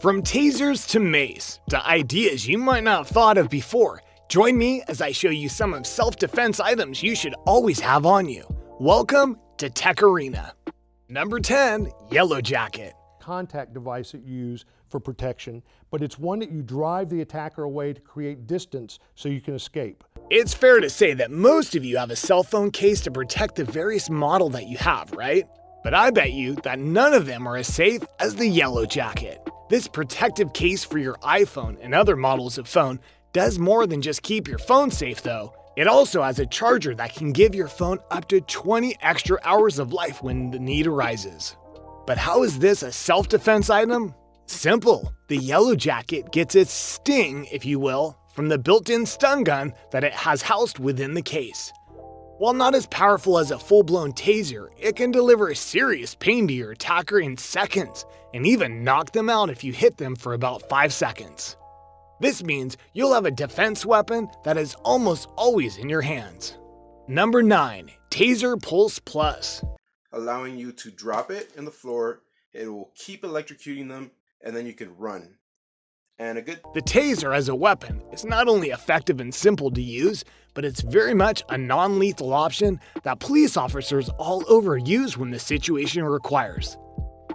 From tasers to mace, to ideas you might not have thought of before, join me as I show you some of self-defense items you should always have on you. Welcome to Tech Arena. Number 10, Yellow Jacket. Contact device that you use for protection, but it's one that you drive the attacker away to create distance so you can escape. It's fair to say that most of you have a cell phone case to protect the various model that you have, right? But I bet you that none of them are as safe as the Yellow Jacket. This protective case for your iPhone and other models of phone does more than just keep your phone safe though. It also has a charger that can give your phone up to 20 extra hours of life when the need arises. But how is this a self-defense item? Simple. The Yellow Jacket gets its sting, if you will, from the built-in stun gun that it has housed within the case. While not as powerful as a full-blown taser, it can deliver serious pain to your attacker in seconds, and even knock them out if you hit them for about 5 seconds. This means you'll have a defense weapon that is almost always in your hands. Number 9. Taser Pulse Plus. Allowing you to drop it in the floor, it will keep electrocuting them, and then you can run. The taser as a weapon is not only effective and simple to use, but it's very much a non-lethal option that police officers all over use when the situation requires.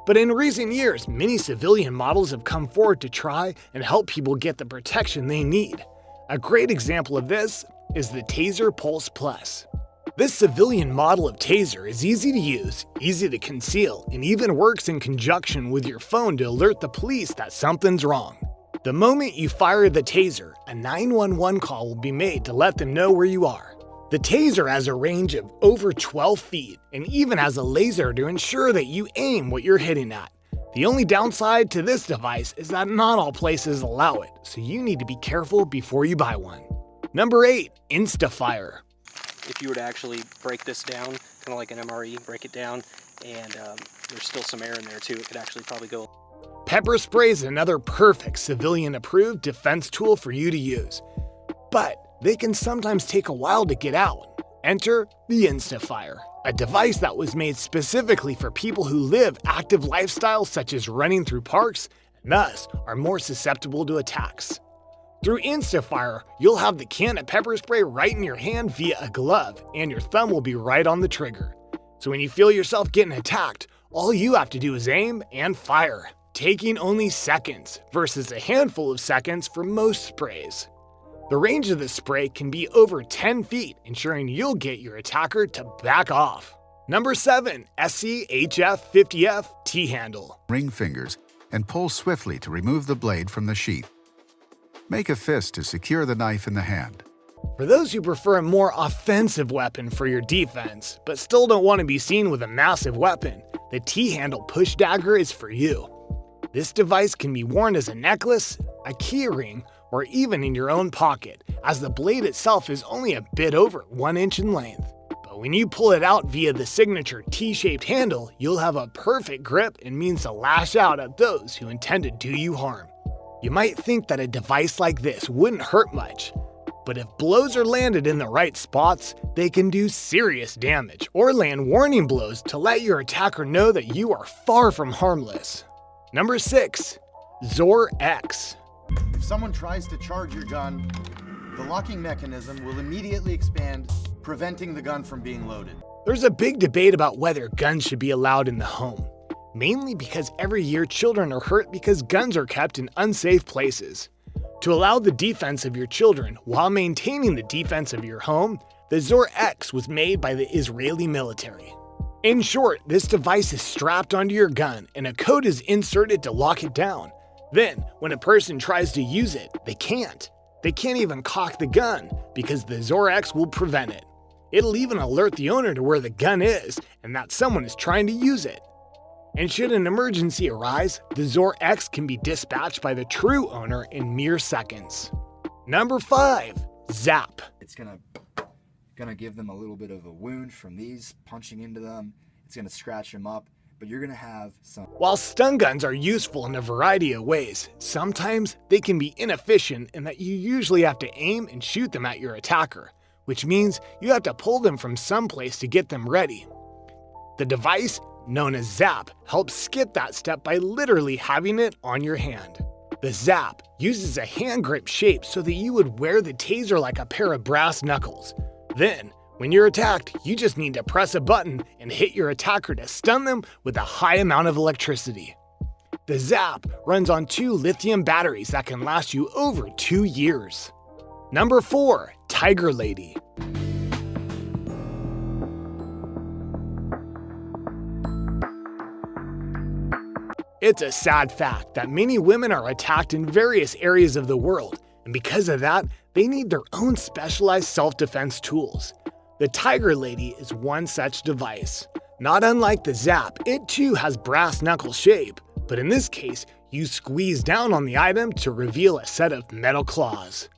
But in recent years, many civilian models have come forward to try and help people get the protection they need. A great example of this is the Taser Pulse Plus. This civilian model of taser is easy to use, easy to conceal, and even works in conjunction with your phone to alert the police that something's wrong. The moment you fire the taser, a 911 call will be made to let them know where you are. The taser has a range of over 12 feet and even has a laser to ensure that you aim what you're hitting at. The only downside to this device is that not all places allow it, so you need to be careful before you buy one. Number 8. Instafire. If you were to actually break this down, kind of like an MRE, break it down, and there's still some air in there too, it could actually probably go. Pepper spray is another perfect civilian-approved defense tool for you to use. But they can sometimes take a while to get out. Enter the Instafire, a device that was made specifically for people who live active lifestyles such as running through parks and thus are more susceptible to attacks. Through Instafire, you'll have the can of pepper spray right in your hand via a glove, and your thumb will be right on the trigger. So when you feel yourself getting attacked, all you have to do is aim and fire, taking only seconds versus a handful of seconds for most sprays. The range of the spray can be over 10 feet, ensuring you'll get your attacker to back off. Number 7. SCHF50F T-Handle. Ring fingers and pull swiftly to remove the blade from the sheath. Make a fist to secure the knife in the hand. For those who prefer a more offensive weapon for your defense, but still don't want to be seen with a massive weapon, the T-Handle Push Dagger is for you. This device can be worn as a necklace, a key ring, or even in your own pocket, as the blade itself is only a bit over 1 inch in length. But when you pull it out via the signature T-shaped handle, you'll have a perfect grip and means to lash out at those who intend to do you harm. You might think that a device like this wouldn't hurt much, but if blows are landed in the right spots, they can do serious damage or land warning blows to let your attacker know that you are far from harmless. Number 6. ZorX. If someone tries to charge your gun, the locking mechanism will immediately expand, preventing the gun from being loaded. There's a big debate about whether guns should be allowed in the home, mainly because every year children are hurt because guns are kept in unsafe places. To allow the defense of your children while maintaining the defense of your home, the ZorX was made by the Israeli military. In short, this device is strapped onto your gun and a code is inserted to lock it down. Then, when a person tries to use it, they can't. They can't even cock the gun because the ZorX will prevent it. It'll even alert the owner to where the gun is and that someone is trying to use it. And should an emergency arise, the ZorX can be dispatched by the true owner in mere seconds. Number 5. Zap. It's gonna give them a little bit of a wound from these punching into them. It's gonna scratch them up, but you're gonna have some. While stun guns are useful in a variety of ways, sometimes they can be inefficient in that you usually have to aim and shoot them at your attacker, which means you have to pull them from someplace to get them ready. The device known as Zap, helps skip that step by literally having it on your hand. The Zap uses a hand grip shape so that you would wear the Taser like a pair of brass knuckles. Then, when you're attacked, you just need to press a button and hit your attacker to stun them with a high amount of electricity. The Zap runs on 2 lithium batteries that can last you over 2 years. Number 4. Tiger Lady. It's a sad fact that many women are attacked in various areas of the world, and because of that, they need their own specialized self-defense tools. The Tiger Lady is one such device. Not unlike the Zap, it too has brass knuckle shape, but in this case, you squeeze down on the item to reveal a set of metal claws.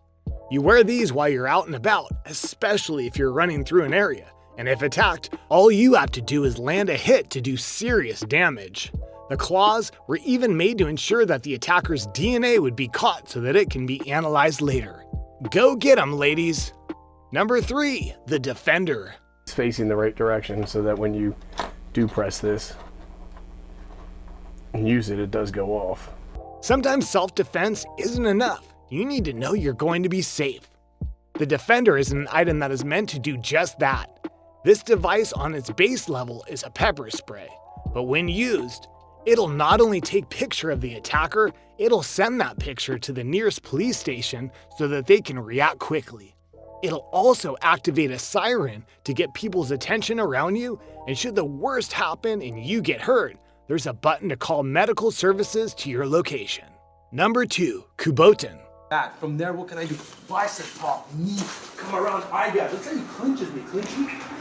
You wear these while you're out and about, especially if you're running through an area, and if attacked, all you have to do is land a hit to do serious damage. The claws were even made to ensure that the attacker's DNA would be caught so that it can be analyzed later. Go get 'em, ladies! Number 3. The Defender. It's facing the right direction so that when you do press this and use it, it does go off. Sometimes self-defense isn't enough. You need to know you're going to be safe. The Defender is an item that is meant to do just that. This device on its base level is a pepper spray, but when used, it'll not only take picture of the attacker, it'll send that picture to the nearest police station so that they can react quickly. It'll also activate a siren to get people's attention around you, and should the worst happen and you get hurt, there's a button to call medical services to your location. Number 2. Kubotan. From there, what can I do? Bicep pop, knee, come around, eye gap. Let's say he clinches me,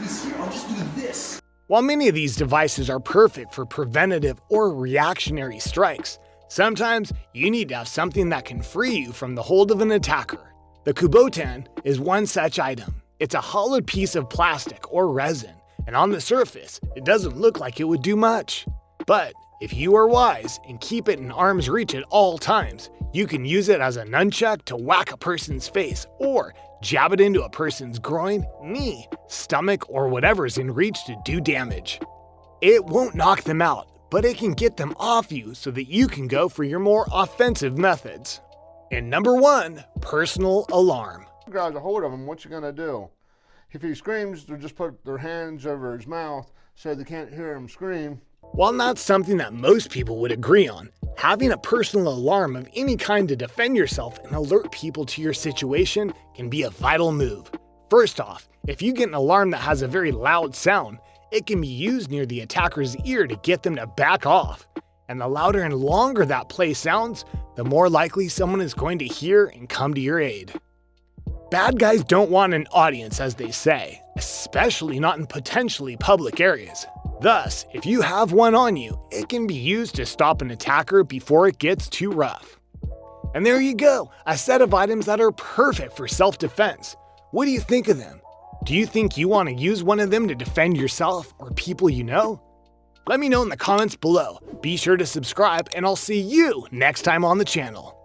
he's here, I'll just do this. While many of these devices are perfect for preventative or reactionary strikes, sometimes you need to have something that can free you from the hold of an attacker. The kubotan is one such item. It's a hollowed piece of plastic or resin, and on the surface, it doesn't look like it would do much. But if you are wise and keep it in arm's reach at all times, you can use it as a nunchuck to whack a person's face or jab it into a person's groin, knee, stomach, or whatever's in reach to do damage. It won't knock them out, but it can get them off you so that you can go for your more offensive methods. And number 1, personal alarm. Grabs a hold of him, what you gonna do? If he screams, they'll just put their hands over his mouth so they can't hear him scream. While not something that most people would agree on, having a personal alarm of any kind to defend yourself and alert people to your situation can be a vital move. First off, if you get an alarm that has a very loud sound, it can be used near the attacker's ear to get them to back off. And the louder and longer that play sounds, the more likely someone is going to hear and come to your aid. Bad guys don't want an audience, as they say, especially not in potentially public areas. Thus, if you have one on you, it can be used to stop an attacker before it gets too rough. And there you go, a set of items that are perfect for self-defense. What do you think of them? Do you think you want to use one of them to defend yourself or people you know? Let me know in the comments below. Be sure to subscribe, and I'll see you next time on the channel.